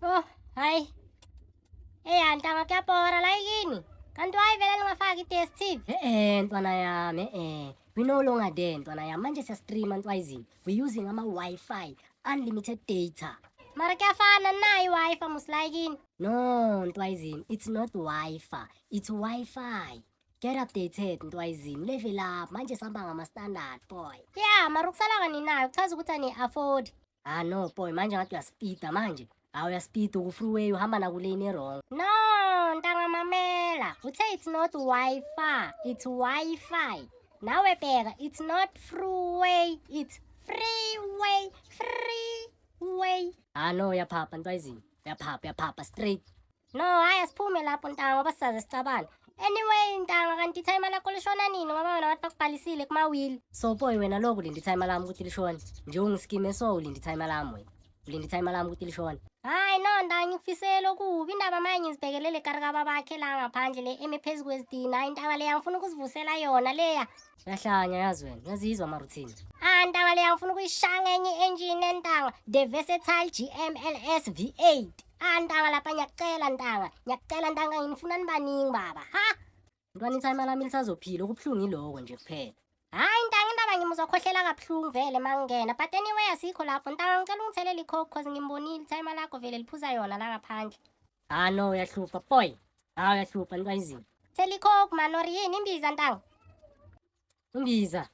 Oh, hayi. Ntanga kuyabhora la yini? Kanti wayivele ningafaki i-DStv? Ntwana yami, we no longer there ntwana yami. Manje siyastreama ntwayizini. We using ama-Wi-Fi, unlimited data. Mara kuyafana na i-Wi-Fi musilayikini? No, ntwayizini, it's not Wi-Fi, it's Wi-Fi. Get updated ntwayizini, level up, manje sihamba ngama-standard boy. Yeah, mara ukusala kaninayo, kuchaza ukuthi ani-afford. No boy, manje ngathi uyaspida manje. Uyaspida ku-freeway uhamba nakulane wrong. No, ntanga mamela. Uthe it's not Wi-Fi, it's Wi-Fi. Nawe bheka, it's not freeway, it's freeway, freeway. No, uyaphapha ntwayizini, uyaphapha straight. No, hayi asiphume lapho ntanga ngoba sisaze sicabane. Anyway ntanga, kanti ithayima lakho lishona nini ngoba wena wathi bakubhalisile kumawili? So boy, wena lokho ulinda ithayima lami ukuthi lishone. Nje ungiskime so ulinda ithayima lami wena. Ulinda ithayima lami ukuthi lishone. Hayi no ntanga, ngikufisele okubi. Indaba manje ngizibhekelele ikarikaba bakhe la ngaphandle le emephezu kwezitina. Intanga leya ngifuna ukuzivusela yona leya. Uyahlanya yazi wena, uyazizwa amaruthini. Ntanga leya ngifuna ukuyishaya ngenye i-engine entanga, the versatile GMLS V8. Ntanga lapha ngiyacela ntanga, ngifuna nibaningi baba. Ha? Ntwana ithayima lami lisazophila, okubuhlungu iloko nje kuphela. Hayi ntanga, indaba ngimuzwa khohlela kabuhlungu vele mangingena. But anyway asikho lapho ntanga, ngicela ungithelele i-coke cause ngimbonile ithayima lakho vele liphuza yona la ngaphandle. No, uyahlupha boy. Uyahlupha ntwayizini. Thela i-coke man, or yini imbiza ntanga? Imbiza.